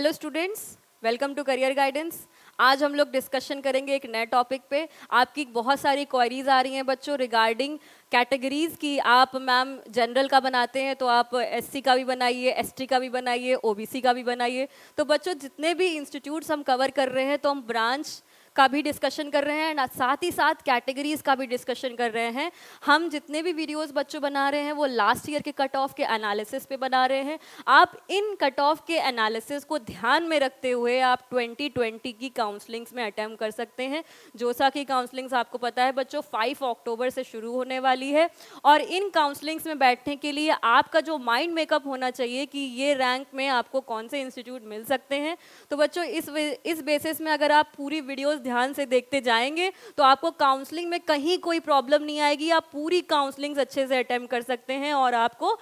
Hello students, welcome to career guidance. आज हम लोग डिस्कशन करेंगे एक नए टॉपिक पे। आपकी बहुत सारी क्वेरीज आ रही हैं बच्चों रिगार्डिंग कैटेगरीज की। आप मैम जनरल का बनाते हैं तो आप एससी का भी बनाइए, एसटी का भी बनाइए, ओबीसी का भी बनाइए। तो बच्चों जितने भी इंस्टीट्यूट्स हम कवर कर रहे हैं तो हम ब्रांच का भी डिस्कशन कर रहे हैं, साथ ही साथ कैटेगरीज का भी डिस्कशन कर रहे हैं। हम जितने भी वीडियोस बच्चों बना रहे हैं वो लास्ट ईयर के कट ऑफ के एनालिसिस पे बना रहे हैं। आप इन कट ऑफ के एनालिसिस को ध्यान में रखते हुए आप 2020 की काउंसलिंग्स में अटेम्प्ट कर सकते हैं। जोसा की काउंसलिंग्स आपको पता है बच्चों 5 अक्टूबर से शुरू होने वाली है और इन काउंसलिंग्स में बैठने के लिए आपका जो माइंड मेकअप होना चाहिए कि ये रैंक में आपको कौन से इंस्टीट्यूट मिल सकते हैं। तो बच्चों इस बेसिस में अगर आप पूरी वीडियोस ध्यान से देखते जाएंगे तो आपको काउंसलिंग में कहीं कोई प्रॉब्लम नहीं आएगी। आप पूरी काउंसलिंग्स अच्छे से अटेम्प्ट कर सकते हैं और आपको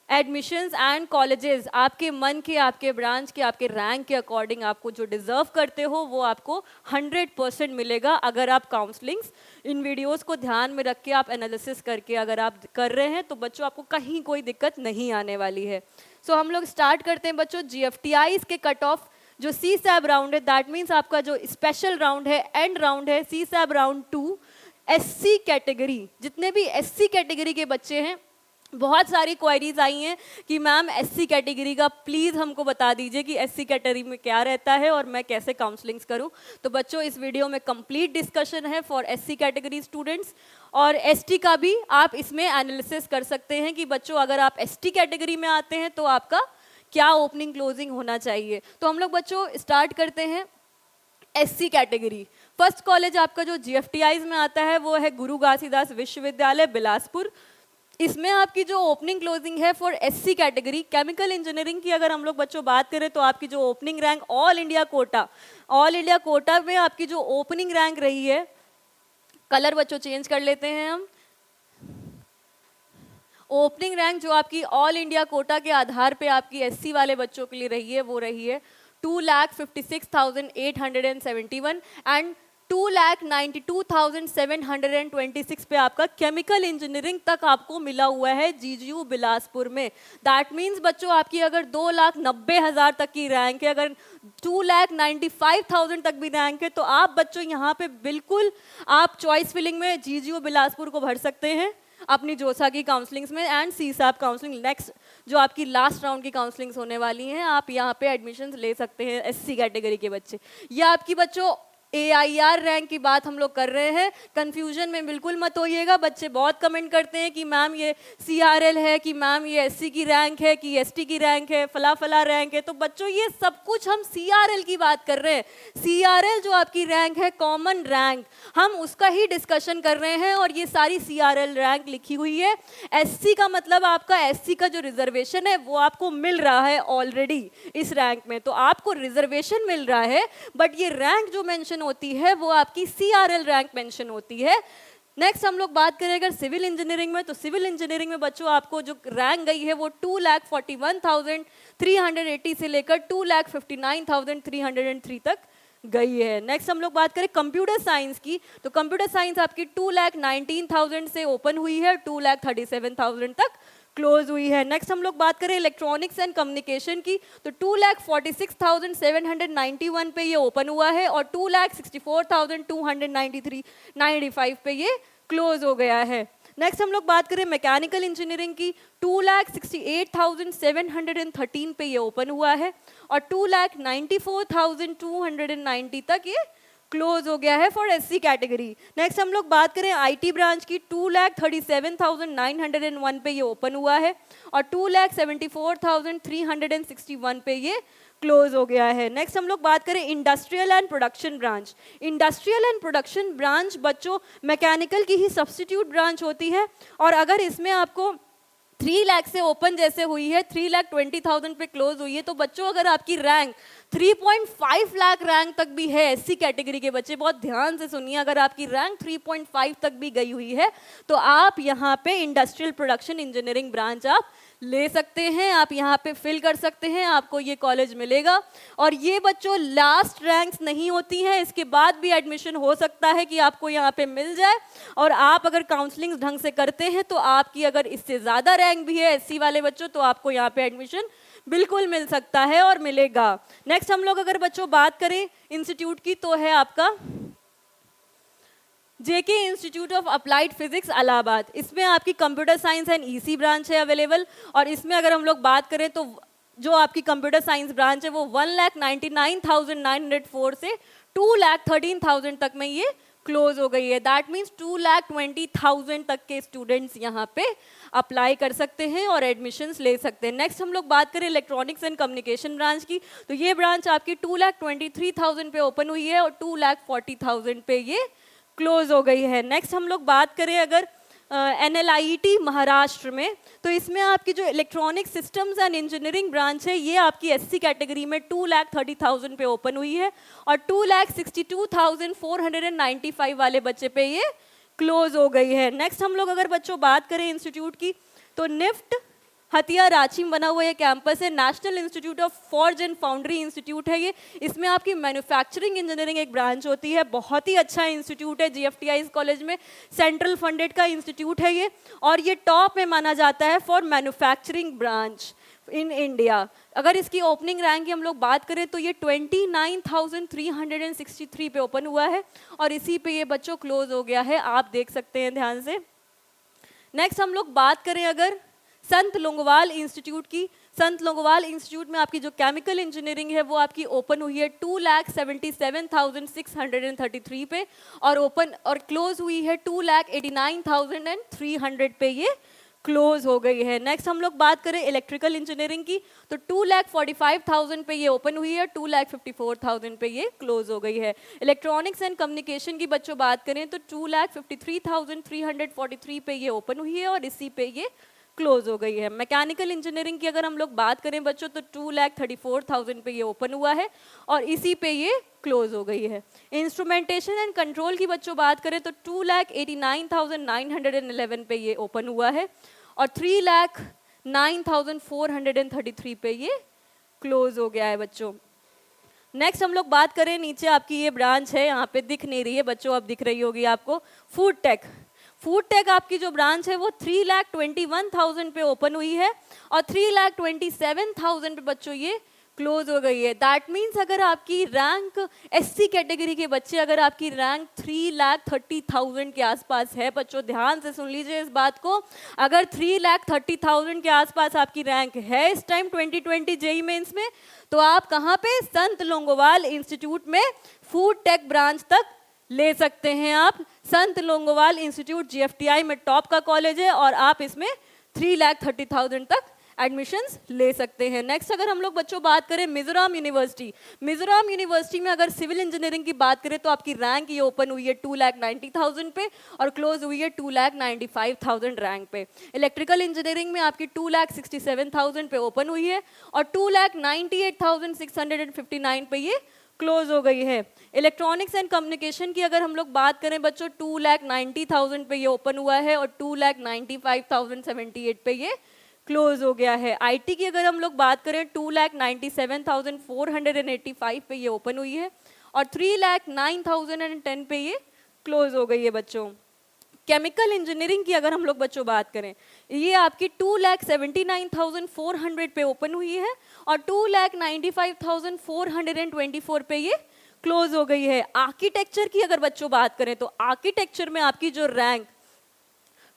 एडमिशंस एंड कॉलेजेस आपके मन के, आपके ब्रांच के, आपके रैंक के अकॉर्डिंग आपको जो डिजर्व करते हो वो आपको 100% मिलेगा। अगर आप काउंसलिंग्स इन वीडियोस को ध्यान में रख के आप एनालिसिस करके अगर आप कर रहे हैं तो बच्चों आपको कहीं कोई दिक्कत नहीं आने वाली है। सो हम लोग स्टार्ट करते हैं बच्चों GFTIs के कट ऑफ। जो CSAB राउंड है दैट मीन्स आपका जो स्पेशल राउंड है, एंड राउंड है CSAB राउंड 2। SC कैटेगरी, जितने भी SC कैटेगरी के बच्चे हैं, बहुत सारी क्वेरीज आई हैं कि मैम SC कैटेगरी का प्लीज़ हमको बता दीजिए कि SC कैटेगरी में क्या रहता है और मैं कैसे काउंसलिंग्स करूं। तो बच्चों इस वीडियो में कंप्लीट डिस्कशन है फॉर SC कैटेगरी स्टूडेंट्स। और ST का भी आप इसमें एनालिसिस कर सकते हैं कि बच्चों अगर आप ST कैटेगरी में आते हैं तो आपका क्या ओपनिंग क्लोजिंग होना चाहिए। तो हम लोग बच्चों स्टार्ट करते हैं SC कैटेगरी। फर्स्ट कॉलेज आपका जो GFTIs में आता है वो है गुरु घासीदास विश्वविद्यालय बिलासपुर। इसमें आपकी जो ओपनिंग क्लोजिंग है for SC category, chemical engineering की अगर हम लोग बच्चों बात करें तो आपकी जो opening rank all India quota में आपकी जो ओपनिंग रैंक रही है, कलर बच्चों चेंज कर लेते हैं हम। ओपनिंग रैंक जो आपकी ऑल इंडिया कोटा के आधार पे आपकी SC वाले बच्चों के लिए रही है वो रही है 2,56,871 एंड 2,92,726 पे आपका केमिकल इंजीनियरिंग तक आपको मिला हुआ है GGU बिलासपुर में। दैट मीन्स बच्चों आपकी अगर 2,90,000 तक की रैंक है, अगर 2,95,000 तक भी रैंक है तो आप बच्चों यहाँ पे बिल्कुल आप चॉइस फिलिंग में GGU बिलासपुर को भर सकते हैं अपनी जोसा की काउंसलिंग्स में एंड CSAB काउंसलिंग नेक्स्ट जो आपकी लास्ट राउंड की काउंसलिंग्स होने वाली हैं, आप यहाँ पे एडमिशन्स ले सकते हैं SC कैटेगरी के बच्चे। या आपकी बच्चों AIR रैंक की बात हम लोग कर रहे हैं, कंफ्यूजन में बिल्कुल मत होइएगा। बच्चे बहुत कमेंट करते हैं कि मैम ये CRL है, कि मैम ये SC की रैंक है, कि ST की रैंक है, फला रैंक है। तो बच्चों ये सब कुछ हम CRL की बात कर रहे हैं। CRL जो आपकी रैंक है कॉमन रैंक, हम उसका ही डिस्कशन कर रहे हैं और ये सारी CRL रैंक लिखी हुई है। SC का मतलब आपका SC का जो रिजर्वेशन है वो आपको मिल रहा है ऑलरेडी इस रैंक में, तो आपको रिजर्वेशन मिल रहा है बट ये रैंक जो मेंशन होती है वो आपकी CRL रैंक मेंशन होती है। नेक्स्ट हम लोग बात करें अगर सिविल इंजीनियरिंग में, तो सिविल इंजीनियरिंग में बच्चों आपको जो रैंक गई है वो 2,41,380 से लेकर 2,59,303 तक गई है। नेक्स्ट हम लोग बात करें कंप्यूटर साइंस की, तो कंप्यूटर साइंस आपकी 2,19,000 से ओपन हुई है, 2,37,000 तक क्लोज हुई है। नेक्स्ट हम लोग बात करें इलेक्ट्रॉनिक्स एंड कम्युनिकेशन की, तो 2,46,791 पे ये ओपन हुआ है और 2,64,295 पे ये क्लोज हो गया है। नेक्स्ट हम लोग बात करें मैकेनिकल इंजीनियरिंग की, 2,68,713 पे ये ओपन हुआ है और 2,94,290 तक ये क्लोज हो गया है फॉर SC कैटेगरी। नेक्स्ट हम लोग बात करें IT ब्रांच की, 2,37,901 पे ये ओपन हुआ है और 2,74,361 पे ये क्लोज हो गया है। नेक्स्ट हम लोग बात करें industrial and production branch. Industrial and production branch बच्चों मैकेनिकल की ही सब्स्टिट्यूट ब्रांच होती है और अगर इसमें आपको 3 लाख से ओपन जैसे हुई है, 3,20,000 पे क्लोज हुई है, तो बच्चों अगर आपकी रैंक 3.5 लाख रैंक तक भी है SC कैटेगरी के बच्चे, बहुत ध्यान से सुनिए, अगर आपकी रैंक 3.5 तक भी गई हुई है तो आप यहाँ पे इंडस्ट्रियल प्रोडक्शन इंजीनियरिंग ब्रांच आप ले सकते हैं, आप यहाँ पे फिल कर सकते हैं, आपको ये कॉलेज मिलेगा। और ये बच्चों लास्ट रैंक्स नहीं होती हैं, इसके बाद भी एडमिशन हो सकता है कि आपको यहाँ पे मिल जाए और आप अगर काउंसलिंग ढंग से करते हैं तो आपकी अगर इससे ज़्यादा रैंक भी है SC वाले बच्चों तो आपको यहाँ पे एडमिशन बिल्कुल मिल सकता है और मिलेगा। नेक्स्ट हम लोग अगर बच्चों बात करें इंस्टीट्यूट की तो है आपका JK institute of applied physics Allahabad. इसमें आपकी computer science and EC branch है अवेलेबल। और इसमें अगर हम लोग बात करें तो जो आपकी कंप्यूटर साइंस ब्रांच है वो 1,99,904 से 2,13,000 तक में ये क्लोज हो गई है। दैट मीन्स 2,20,000 तक के स्टूडेंट्स यहाँ पे अप्लाई कर सकते हैं और एडमिशन्स ले सकते हैं। नेक्स्ट हम लोग बात करें इलेक्ट्रॉनिक्स एंड कम्युनिकेशन ब्रांच की, तो ये ब्रांच आपकी 2,23,000 पे ओपन हुई है और 2,40,000 पे ये क्लोज हो गई है। नेक्स्ट हम लोग बात करें अगर NLIT महाराष्ट्र में, तो इसमें आपकी जो electronic systems and engineering branch है ये आपकी SC कैटेगरी में 2,30,000 पे ओपन हुई है और 2,62,495 वाले बच्चे पे ये क्लोज हो गई है। नेक्स्ट हम लोग अगर बच्चों बात करें इंस्टीट्यूट की, तो निफ्ट हतिया रांची में बना हुआ ये कैंपस है, national institute of forge and foundry institute है ये। इसमें आपकी मैन्युफैक्चरिंग इंजीनियरिंग एक ब्रांच होती है, बहुत ही अच्छा इंस्टीट्यूट है, GFTI कॉलेज में सेंट्रल फंडेड का इंस्टीट्यूट है ये, और ये टॉप में माना जाता है for manufacturing branch in India. अगर इसकी ओपनिंग रैंक की हम लोग बात करें तो ये 29,363 पे ओपन हुआ है और इसी पे ये बच्चों क्लोज हो गया है, आप देख सकते हैं ध्यान से। नेक्स्ट हम लोग बात करें अगर संत लोंगोवाल इंस्टीट्यूट की, संत लोंगोवाल इंस्टीट्यूट में आपकी जो केमिकल इंजीनियरिंग है वो आपकी ओपन हुई है 2,77,633 पे और ओपन और क्लोज हुई है 2,89,300 पे ये क्लोज हो गई है। नेक्स्ट हम लोग बात करें इलेक्ट्रिकल इंजीनियरिंग की, तो 2,45,000 पे ये ओपन हुई है, 2,54,000 पे ये क्लोज हो गई है। इलेक्ट्रॉनिक्स एंड कम्युनिकेशन की बच्चों बात करें तो 2,53,343 पे ये ओपन हुई है और इसी पे ये क्लोज हो गई है। मैकेनिकल इंजीनियरिंग की अगर हम लोग बात करें बच्चों तो 2,34,000 पे ये ओपन हुआ है और इसी पे ये क्लोज हो गई है। इंस्ट्रूमेंटेशन एंड कंट्रोल की बच्चों बात करें तो 2,89,911 पे ये ओपन हुआ है और 3,09,433 पे ये क्लोज हो गया है बच्चों। नेक्स्ट हम लोग बात करें नीचे आपकी ये ब्रांच है, यहाँ पे दिख नहीं रही है बच्चों, अब दिख रही होगी आपको, फूड टेक। फूड टेक आपकी जो ब्रांच है वो 3,21,000 पे ओपन हुई है और 3,27,000 पे बच्चों ये क्लोज हो गई है। दैट मीन्स अगर आपकी रैंक SC कैटेगरी के बच्चे, अगर आपकी रैंक 3,30,000 के आसपास है बच्चों, ध्यान से सुन लीजिए इस बात को, अगर 3,30,000 के आसपास आपकी रैंक है इस टाइम 2020 JEE मेंस में, तो आप कहाँ पे, संत लोंगोवाल इंस्टीट्यूट में फूड टेक ब्रांच तक ले सकते हैं आप। संत लोंगोवाल इंस्टीट्यूट GFTI में टॉप का कॉलेज है और आप इसमें 3,30,000 तक एडमिशन्स ले सकते हैं। नेक्स्ट अगर हम लोग बच्चों बात करें मिजोरम यूनिवर्सिटी, मिजोरम यूनिवर्सिटी में अगर सिविल इंजीनियरिंग की बात करें तो आपकी रैंक ये ओपन हुई है 2,90,000 पे और क्लोज हुई है 2,95,000 रैंक पे। इलेक्ट्रिकल इंजीनियरिंग में आपकी 2,67,000 पे ओपन हुई है और 2,98,659 पे ये क्लोज हो गई है। इलेक्ट्रॉनिक्स एंड कम्युनिकेशन की अगर हम लोग बात करें बच्चों 2,90,000 पे ये ओपन हुआ है और 2,95,078 पे ये क्लोज हो गया है। IT की अगर हम लोग बात करें 2,97,485 पे ये ओपन हुई है और 3,09,010 पे ये क्लोज हो गई है बच्चों। केमिकल इंजीनियरिंग की अगर हम लोग बच्चों बात करें, ये आपकी 2,79,400 पे ओपन हुई है और 2,95,424 पे ये क्लोज हो गई है। आर्किटेक्चर की अगर बच्चों बात करें तो आर्किटेक्चर में आपकी जो रैंक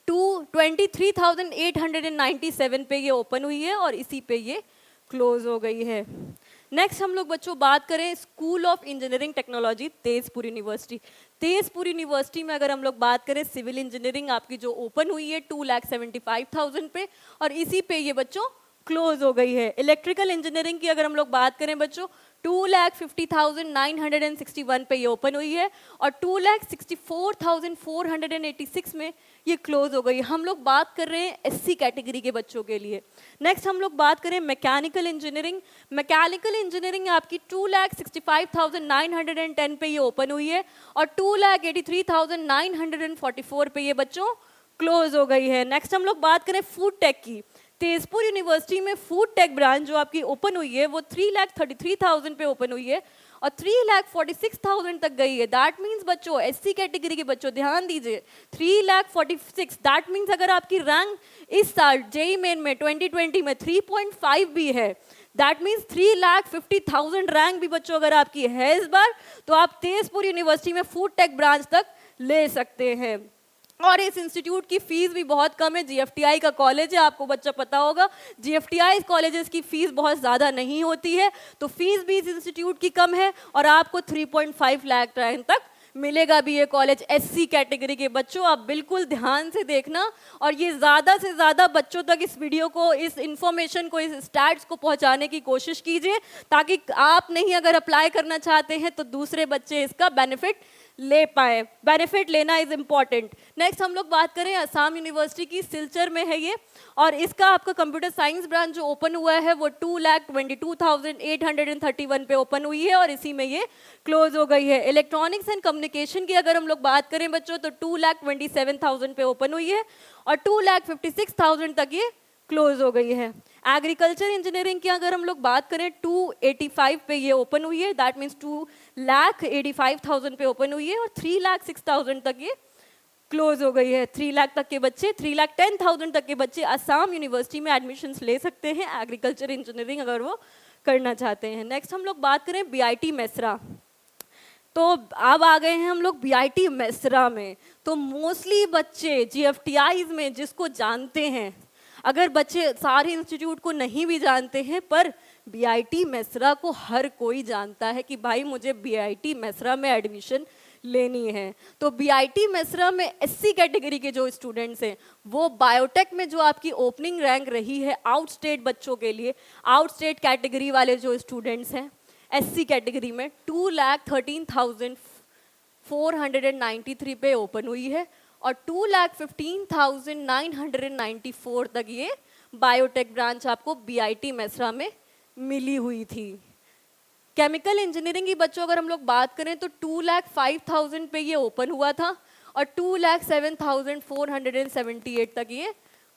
23,897 पे ये ओपन हुई है और इसी पे ये क्लोज हो गई है। नेक्स्ट हम लोग बच्चों बात करें school of engineering technology Tezpur university. Tezpur university में अगर हम लोग बात करें सिविल इंजीनियरिंग आपकी जो ओपन हुई है 2,75,000 पे और इसी पे ये बच्चों क्लोज हो गई है। इलेक्ट्रिकल इंजीनियरिंग की अगर हम लोग बात करें बच्चों 2,50,961 पे ये ओपन हुई है और 2,64,486 में ये क्लोज हो गई। हम लोग बात कर रहे हैं SC कैटेगरी के बच्चों के लिए। नेक्स्ट हम लोग बात करें मैकेनिकल इंजीनियरिंग। मैकेनिकल इंजीनियरिंग आपकी 2,65,910 पे ये ओपन हुई है और 2,83,944 पे ये बच्चों क्लोज हो गई है। नेक्स्ट हम लोग बात करें फूड टेक की। तेजपुर यूनिवर्सिटी में फूड टेक ब्रांच जो आपकी ओपन हुई है वो 3,33,000 पे ओपन हुई है और 3,46,000 तक गई है। दैट मीन्स बच्चों SC कैटेगरी के बच्चों ध्यान दीजिए 3,46, दैट मीन्स अगर आपकी रैंक इस साल JEE मेन में 2020 में 3.5 भी है, दैट मीन्स 3,50,000 रैंक भी बच्चों अगर आपकी है इस बार, तो आप तेजपुर यूनिवर्सिटी में फूड टेक ब्रांच तक ले सकते हैं। और इस इंस्टीट्यूट की फीस भी बहुत कम है, जीएफटीआई का कॉलेज है, आपको बच्चा पता होगा, जीएफटीआई कॉलेजेस की फीस बहुत ज़्यादा नहीं होती है, तो फीस भी इस इंस्टीट्यूट की कम है और आपको 3.5 लाख रैंक तक मिलेगा भी ये कॉलेज एससी कैटेगरी के बच्चों। आप बिल्कुल ध्यान से देखना और ये ज़्यादा से ज़्यादा बच्चों तक इस वीडियो को, इस इंफॉर्मेशन को, इस स्टैट्स को पहुंचाने की कोशिश कीजिए, ताकि आप नहीं अगर अप्लाई करना चाहते हैं तो दूसरे बच्चे इसका बेनिफिट ले पाए। बेनिफिट लेना इज इम्पॉर्टेंट। नेक्स्ट हम लोग बात करें असम यूनिवर्सिटी की, सिलचर में है ये, और इसका आपका कंप्यूटर साइंस ब्रांच जो ओपन हुआ है वो 2,22,831 पे ओपन हुई है और इसी में ये क्लोज हो गई है। इलेक्ट्रॉनिक्स एंड कम्युनिकेशन की अगर हम लोग बात करें बच्चों तो 2,27,000 पे ओपन हुई है और 2,56,000 तक ये क्लोज हो गई है। एग्रीकल्चर इंजीनियरिंग की अगर हम लोग बात करें 285 पे ये ओपन हुई है, दैट मीन्स 2,85,000 पे ओपन हुई है और 3,06,000 तक ये क्लोज हो गई है। 3 लाख तक के बच्चे, 3,10,000 तक के बच्चे असम यूनिवर्सिटी में एडमिशन्स ले सकते हैं एग्रीकल्चर इंजीनियरिंग अगर वो करना चाहते हैं। नेक्स्ट हम लोग बात करें बीआईटी मेसरा, तो अब आ गए हैं हम लोग बीआईटी मेसरा में। तो मोस्टली बच्चे जीएफटीआईज में जिसको जानते हैं, अगर बच्चे सारे इंस्टीट्यूट को नहीं भी जानते हैं पर बीआईटी मेसरा को हर कोई जानता है कि भाई मुझे बीआईटी मेसरा में एडमिशन लेनी है। तो बीआईटी मेसरा में एससी कैटेगरी के जो स्टूडेंट्स हैं वो बायोटेक में जो आपकी ओपनिंग रैंक रही है आउट स्टेट बच्चों के लिए, आउट स्टेट कैटेगरी वाले जो स्टूडेंट्स हैं एससी कैटेगरी में 2,13,493 पे ओपन हुई है और 2,15,994 तक ये बायोटेक ब्रांच आपको बीआईटी मेसरा में मिली हुई थी। केमिकल इंजीनियरिंग की बच्चों अगर हम लोग बात करें तो 2,05,000 पे ये ओपन हुआ था और 2,07,478 तक ये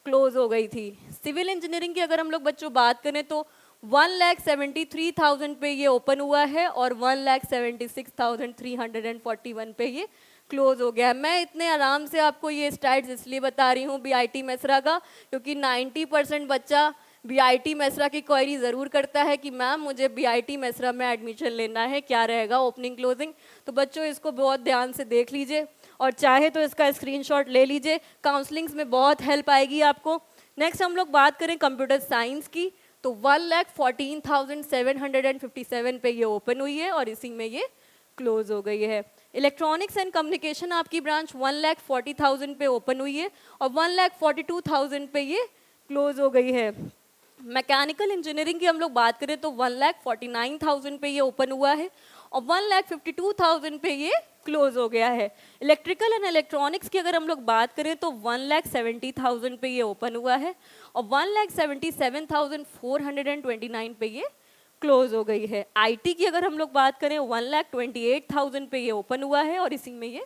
क्लोज हो गई थी। सिविल इंजीनियरिंग की अगर हम लोग बच्चों बात करें तो 1,73,000 पे ये ओपन हुआ है और 1,76,341 पे ये क्लोज हो गया। मैं इतने आराम से आपको ये स्टैट्स इसलिए बता रही हूँ बीआईटी मेसरा का, क्योंकि 90% बच्चा बीआईटी मेसरा की क्वेरी ज़रूर करता है कि मैम मुझे बीआईटी मेसरा में एडमिशन लेना है, क्या रहेगा ओपनिंग क्लोजिंग। तो बच्चों इसको बहुत ध्यान से देख लीजिए और चाहे तो इसका स्क्रीनशॉट ले लीजिए, काउंसलिंग्स में बहुत हेल्प आएगी आपको। नेक्स्ट हम लोग बात करें कंप्यूटर साइंस की, तो 1,14,757 पे ये ओपन हुई है और इसी में ये क्लोज हो गई है। इलेक्ट्रॉनिक्स एंड कम्युनिकेशन आपकी ब्रांच 1,40,000 पे ओपन हुई है और 1,42,000 पे ये क्लोज हो गई है। मैकेनिकल इंजीनियरिंग की हम लोग बात करें तो 1,49,000 पे ये ओपन हुआ है और 1,52,000 पे ये क्लोज हो गया है। इलेक्ट्रिकल एंड इलेक्ट्रॉनिक्स की अगर हम लोग बात करें तो 1,70,000 पे ये ओपन हुआ है और 1,77,429 पे ये क्लोज हो गई है। आईटी की अगर हम लोग बात करें 1,28,000 पे ये ओपन हुआ है और इसी में ये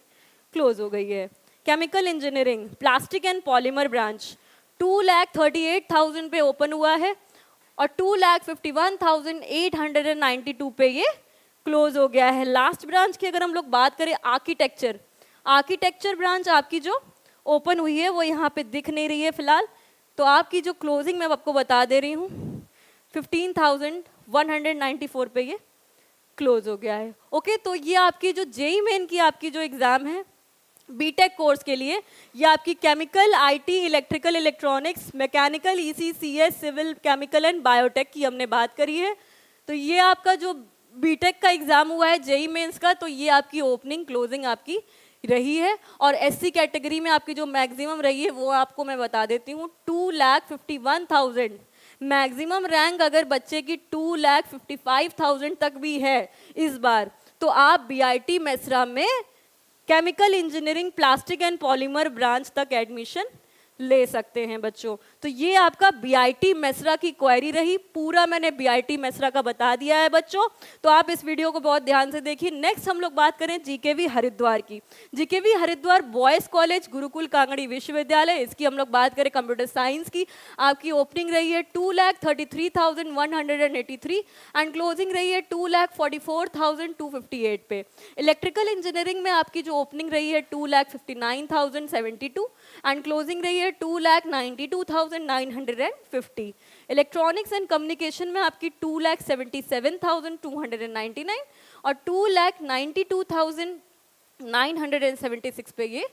क्लोज हो गई है। Chemical engineering plastic and polymer branch 2,38,000 पे ओपन हुआ है और 2,51,892 पे ये क्लोज हो गया है। लास्ट ब्रांच की अगर हम लोग बात करें आर्किटेक्चर, आर्किटेक्चर ब्रांच आपकी जो ओपन हुई है वो यहाँ पे दिख नहीं रही है फिलहाल, तो आपकी जो क्लोजिंग मैं आपको बता दे रही हूँ 15,194 पे ये क्लोज हो गया है। ओके, तो ये आपकी जो जेई मेन की आपकी जो एग्ज़ाम है बीटेक कोर्स के लिए, ये आपकी chemical, IT, electrical, electronics, mechanical, ECCS, civil, chemical and biotech की हमने बात करी है। तो ये आपका जो बीटेक का एग्ज़ाम हुआ है जेई मेंस का, तो ये आपकी ओपनिंग क्लोजिंग आपकी रही है और एससी कैटेगरी में आपकी जो मैक्सिमम रही है वो आपको मैं बता देती हूँ 2,51,000 मैक्सिमम रैंक अगर बच्चे की 2,55,000 तक भी है इस बार, तो आप बीआईटी मेसरा में chemical engineering plastic and polymer branch तक एडमिशन ले सकते हैं बच्चों। तो ये आपका बीआईटी मेसरा की क्वेरी रही, पूरा मैंने बीआईटी मेसरा का बता दिया है बच्चों, तो आप इस वीडियो को बहुत ध्यान से देखिए। नेक्स्ट हम लोग बात करें जीकेवी हरिद्वार की। जीकेवी हरिद्वार बॉयज़ कॉलेज गुरुकुल कांगड़ी विश्वविद्यालय, इसकी हम लोग बात करें कंप्यूटर साइंस की, आपकी ओपनिंग रही है 2,33,183 एंड क्लोजिंग रही है 2,44,258 पे। इलेक्ट्रिकल इंजीनियरिंग में आपकी जो ओपनिंग रही है 2,59,072 एंड क्लोजिंग रही है है 2,92,950। इलेक्ट्रॉनिक्स एंड कम्युनिकेशन में आपकी 2,77,299 और 2,92,976 पे ये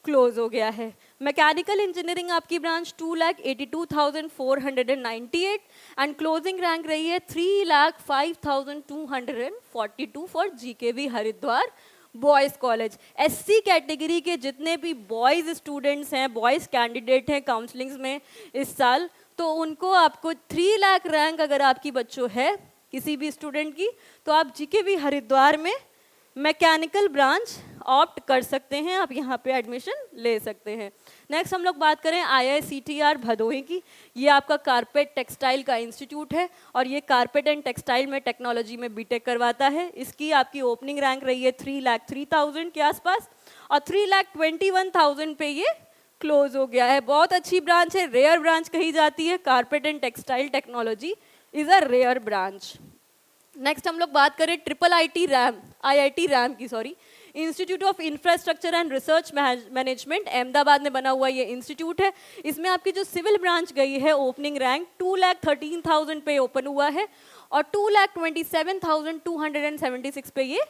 क्लोज हो गया है। मैकेनिकल इंजीनियरिंग आपकी ब्रांच 2,82,498 एंड क्लोजिंग रैंक रही है 3,05,242 for GKV Haridwar boys college. SC category के जितने भी बॉयज़ स्टूडेंट्स हैं, बॉयज़ कैंडिडेट हैं काउंसलिंग्स में इस साल, तो उनको आपको 3 लाख रैंक अगर आपकी बच्चों है किसी भी स्टूडेंट की, तो आप जीकेवी हरिद्वार में मैकेनिकल ब्रांच ऑप्ट कर सकते हैं, आप यहाँ पे एडमिशन ले सकते हैं। नेक्स्ट हम लोग बात करें IICTR भदोही की। ये आपका कारपेट टेक्सटाइल का इंस्टीट्यूट है और ये कारपेट एंड टेक्सटाइल में टेक्नोलॉजी में बीटेक करवाता है। इसकी आपकी ओपनिंग रैंक रही है 3,03,000 के आसपास और 3,21,000 पे ये क्लोज हो गया है। बहुत अच्छी ब्रांच है, रेयर ब्रांच कही जाती है। Carpet and textile technology is a rare branch. Next हम लोग बात करें IIT रैम की, institute of infrastructure and research management, Ahmedabad में बना हुआ ये इंस्टीट्यूट है। इसमें आपकी जो सिविल ब्रांच गई है ओपनिंग रैंक 2,13,000 पे ओपन हुआ है और 2,27,276 पे ये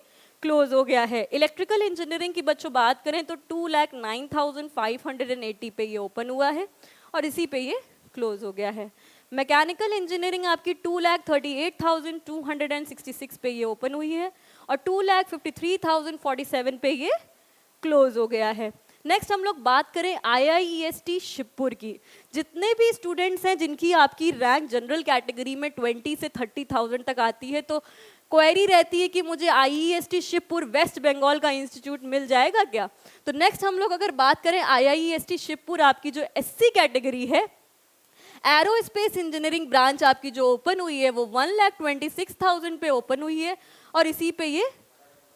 क्लोज हो गया है। इलेक्ट्रिकल इंजीनियरिंग की बच्चों बात करें तो 2,09,580 पे ये ओपन हुआ है और इसी पे ये क्लोज हो गया है। मैकेनिकल इंजीनियरिंग आपकी 2,38,266 पे ये ओपन हुई है और 2,53,047 पे ये क्लोज हो गया है। नेक्स्ट हम लोग बात करें IIEST शिवपुर की। जितने भी स्टूडेंट्स हैं जिनकी आपकी रैंक जनरल कैटेगरी में 20 से 30,000 तक आती है, तो क्वेरी रहती है कि मुझे IIEST शिवपुर वेस्ट बंगाल का इंस्टीट्यूट मिल जाएगा क्या। तो नेक्स्ट हम लोग अगर बात करें IIEST शिवपुर, आपकी जो SC कैटेगरी है, एरोस्पेस इंजीनियरिंग ब्रांच आपकी जो ओपन हुई है वो 1,26,000 पे ओपन हुई है और इसी पे ये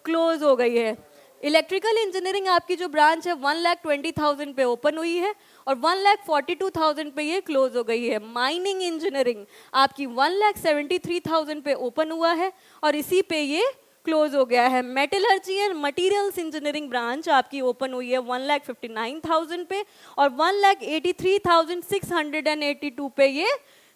क्लोज हो गई है। इलेक्ट्रिकल इंजीनियरिंग आपकी जो ब्रांच है 1,20,000 पे ओपन हुई है और 1,42,000 पे ये क्लोज हो गई है। माइनिंग इंजीनियरिंग आपकी 1,73,000 पे ओपन हुआ है और इसी पे ये क्लोज हो गया है। Metallurgy and materials engineering branch आपकी ओपन हुई है 1,59,000 पे और 1,83,682 पे ये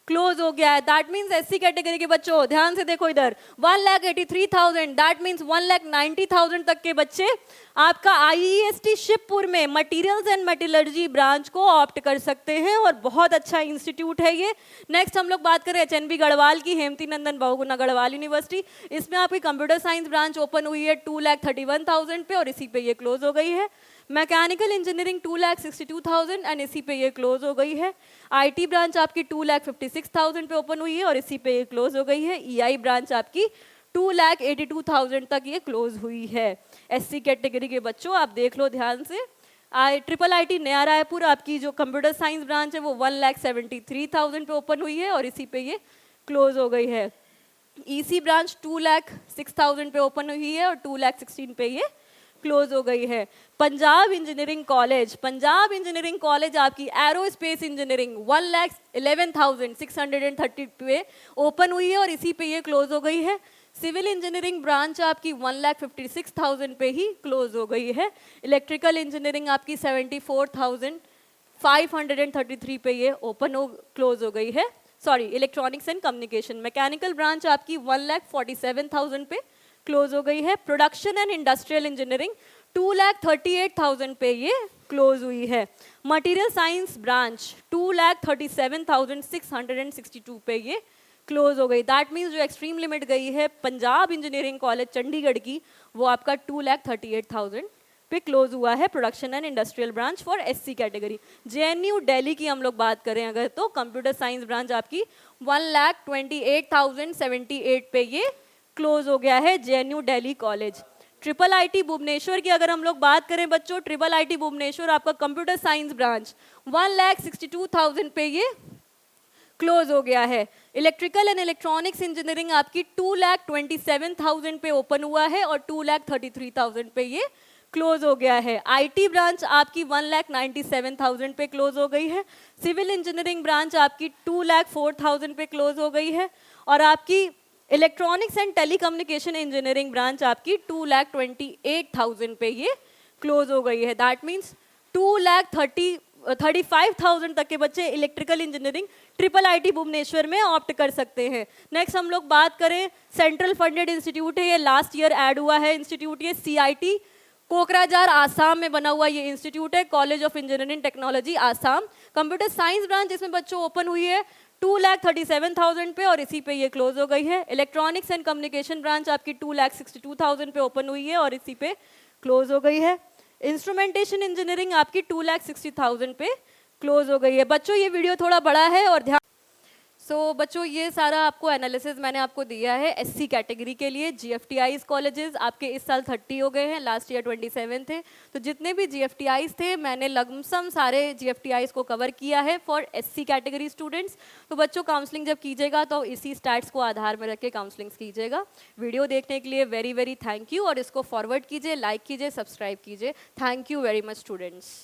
क्लोज हो गया है। दैट मीन्स एससी कैटेगरी के बच्चों ध्यान से देखो इधर, 1,83,000 दैट मीन्स 1,90,000 तक के बच्चे आपका IIEST शिवपुर में मटेरियल्स एंड मेटलर्जी ब्रांच को ऑप्ट कर सकते हैं और बहुत अच्छा इंस्टीट्यूट है ये। नेक्स्ट हम लोग बात करें HNB गढ़वाल की, हेमती नंदन बहुगुणा गढ़वाल यूनिवर्सिटी। इसमें आपकी कंप्यूटर साइंस ब्रांच ओपन हुई है 2,31,000 पे और इसी पे ये क्लोज हो गई है। मैकेनिकल इंजीनियरिंग 2,62,000 एंड इसी पे ये क्लोज हो गई है। IT ब्रांच आपकी 2,56,000 पे ओपन हुई है और इसी पे ये क्लोज हो गई है। EI ब्रांच आपकी 2,82,000 तक ये क्लोज हुई है। SC कैटेगरी के बच्चों आप देख लो ध्यान से। IIT नया रायपुर आपकी जो कंप्यूटर साइंस ब्रांच है वो 1,73,000 पे ओपन हुई है और इसी पे ये क्लोज हो गई है। EC ब्रांच 2,06,000 पे ओपन हुई है और 2,16,000 पे ये क्लोज हो गई है। पंजाब इंजीनियरिंग कॉलेज आपकी एरोस्पेस इंजीनियरिंग 1,11,630 पे ओपन हुई है और इसी पे ये क्लोज हो गई है। सिविल इंजीनियरिंग ब्रांच आपकी 1,56,000 पे ही क्लोज हो गई है। इलेक्ट्रिकल इंजीनियरिंग आपकी 74,533 पे ये क्लोज हो गई है। Electronics and communication. Mechanical branch आपकी 1,47,000 पे क्लोज हो गई है। प्रोडक्शन एंड इंडस्ट्रियल इंजीनियरिंग 2,38,000 पे ये क्लोज हुई है। मटेरियल साइंस ब्रांच 2,37,662 पे ये क्लोज हो गई। दैट मीन्स जो एक्सट्रीम लिमिट गई है पंजाब इंजीनियरिंग कॉलेज चंडीगढ़ की, वो आपका 2,38,000 पे क्लोज हुआ है। Production and industrial branch for SC category. JNU Delhi की हम लोग बात करें अगर, तो कंप्यूटर साइंस ब्रांच आपकी 1,28,078 पे ये क्लोज हो गया है। JNU Delhi college. IIT Bhubaneswar की अगर हम लोग बात करें बच्चों, IIT भुवनेश्वर आपका कंप्यूटर साइंस ब्रांच 1,62,000 पे ये क्लोज हो गया है। इलेक्ट्रिकल एंड इलेक्ट्रॉनिक्स इंजीनियरिंग आपकी 2,27,000 पे ओपन हुआ है और 2,33,000 पे ये क्लोज हो गया है। IT ब्रांच आपकी 1,97,000 पे क्लोज हो गई है। सिविल इंजीनियरिंग ब्रांच आपकी 2,04,000 पे क्लोज हो गई है और आपकी electronics and telecommunication engineering branch आपकी 2,28,000 पे ये क्लोज हो गई है। दैट मीन्स 35,000 तक के बच्चे इलेक्ट्रिकल इंजीनियरिंग IIIT भुवनेश्वर में ऑप्ट कर सकते हैं। नेक्स्ट हम लोग बात करें, सेंट्रल फंडेड इंस्टीट्यूट है, ये लास्ट ईयर ऐड हुआ है इंस्टीट्यूट, ये CIT कोकराझार आसाम में बना हुआ ये इंस्टीट्यूट है, college of engineering technology Assam. Computer science branch इसमें बच्चों ओपन हुई है 2,37,000 पे और इसी पे ये क्लोज हो गई है। इलेक्ट्रॉनिक्स एंड कम्युनिकेशन ब्रांच आपकी 2,62,000 पे ओपन हुई है और इसी पे क्लोज हो गई है। इंस्ट्रूमेंटेशन इंजीनियरिंग आपकी 2,60,000 पे क्लोज हो गई है। बच्चों ये वीडियो थोड़ा बड़ा है और ध्यान बच्चों ये सारा आपको एनालिसिस मैंने आपको दिया है SC कैटेगरी के लिए। GFTIs कॉलेजेस आपके इस साल 30 हो गए हैं, लास्ट ईयर 27 थे। तो जितने भी GFTIs थे मैंने लमसम सारे GFTIs को कवर किया है फॉर SC कैटेगरी स्टूडेंट्स। तो बच्चों काउंसलिंग जब कीजिएगा तो इसी स्टैट्स को आधार में रख के काउंसलिंग कीजिएगा। वीडियो देखने के लिए वेरी वेरी थैंक यू और इसको फॉरवर्ड कीजिए, लाइक कीजिए, सब्सक्राइब कीजिए। Thank you very much students.